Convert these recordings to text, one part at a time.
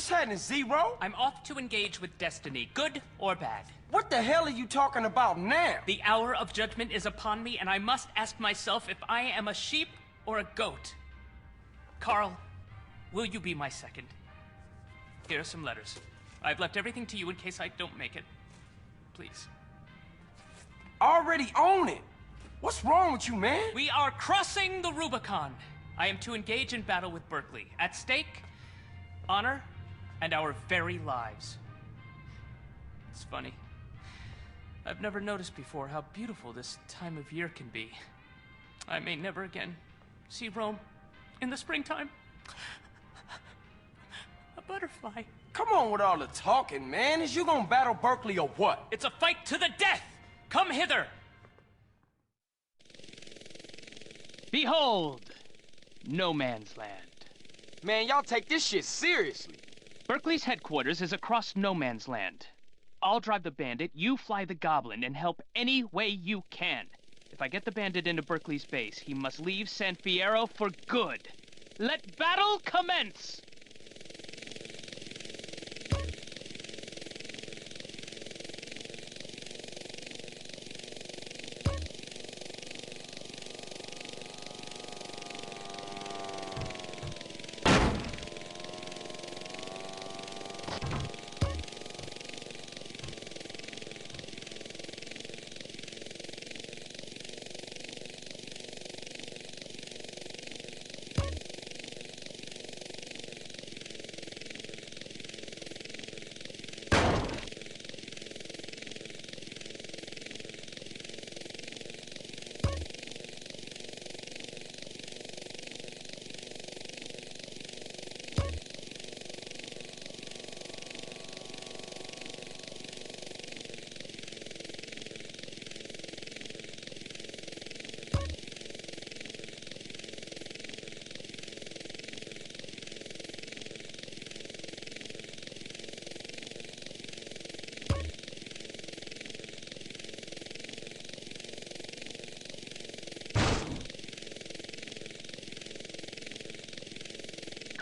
What's happening, Zero? I'm off to engage with destiny, good or bad. What the hell are you talking about now? The hour of judgment is upon me, and I must ask myself if I am a sheep or a goat. Carl, will you be my second? Here are some letters. I've left everything to you in case I don't make it. Please. Already own it. What's wrong with you, man? We are crossing the Rubicon. I am to engage in battle with Berkeley. At stake, honor and our very lives. It's funny. I've never noticed before how beautiful this time of year can be. I may never again see Rome in the springtime. A butterfly. Come on with all the talking, man. Is you gonna battle Berkeley or what? It's a fight to the death! Come hither! Behold, no man's land. Man, y'all take this shit seriously. Berkeley's headquarters is across no man's land. I'll drive the bandit, you fly the goblin, and help any way you can. If I get the bandit into Berkeley's base, he must leave San Fierro for good. Let battle commence!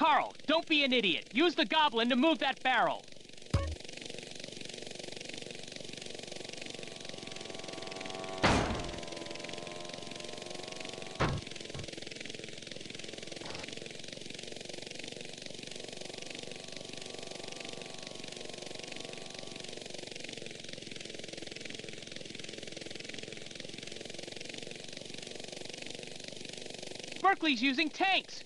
Carl, don't be an idiot. Use the goblin to move that barrel. Berkeley's using tanks.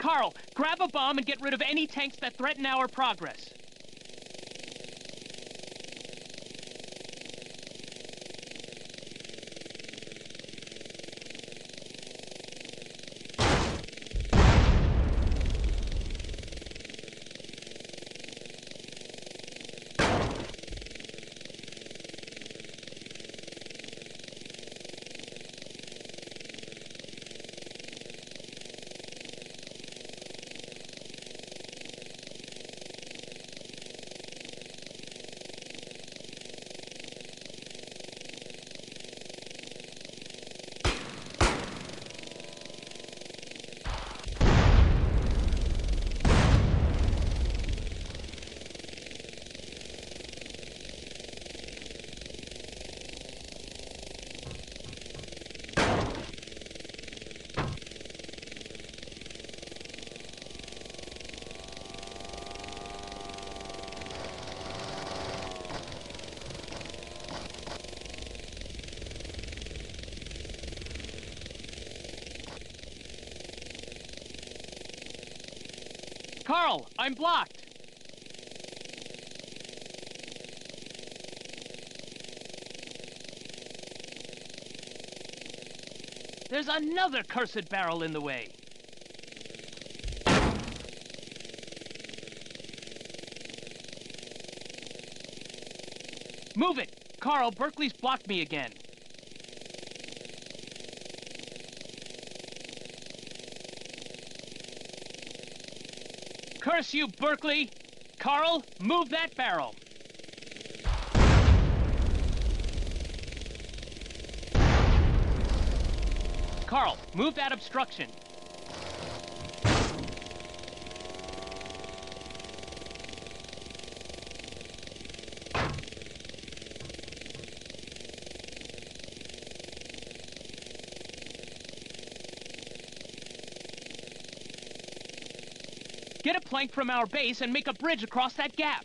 Carl, grab a bomb and get rid of any tanks that threaten our progress. Carl, I'm blocked. There's another cursed barrel in the way. Move it! Carl, Berkeley's blocked me again. Curse you, Berkeley! Carl, move that barrel! Carl, move that obstruction. Get a plank from our base and make a bridge across that gap.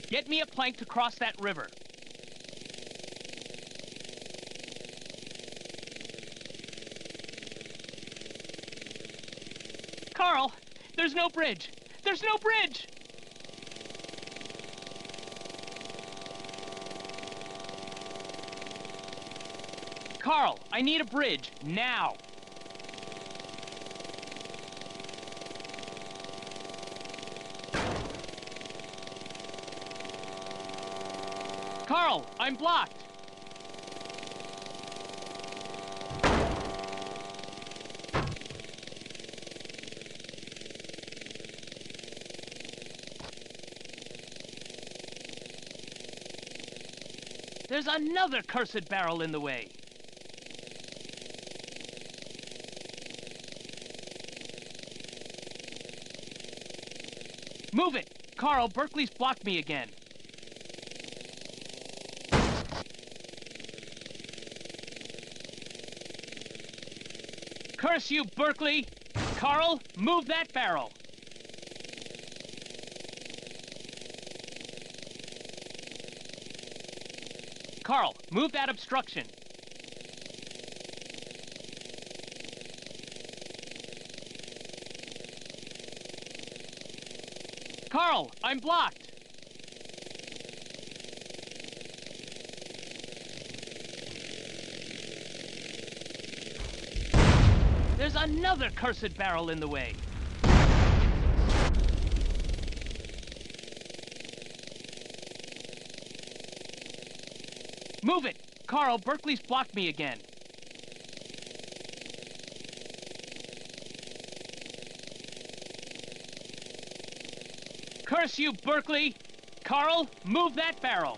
Get me a plank to cross that river. Carl, there's no bridge. There's no bridge! Carl, I need a bridge, now. Carl, I'm blocked. There's another cursed barrel in the way. Move it! Carl, Berkeley's blocked me again. Curse you, Berkeley! Carl, move that barrel! Carl, move that obstruction. Carl, I'm blocked. There's another cursed barrel in the way. Move it! Carl, Berkeley's blocked me again. Curse you, Berkeley! Carl, move that barrel!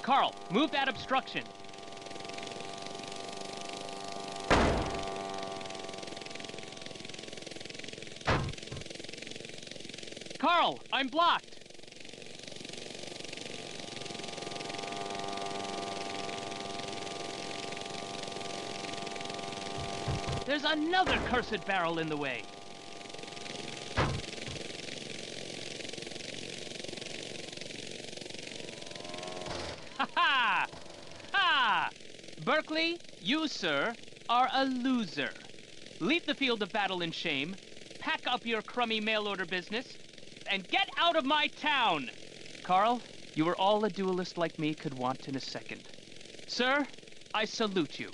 Carl, move that obstruction. Carl, I'm blocked. There's another cursed barrel in the way. Ha-ha! Ha! Berkeley, you, sir, are a loser. Leave the field of battle in shame, pack up your crummy mail-order business, and get out of my town! Carl, you are all a duelist like me could want in a second. Sir, I salute you.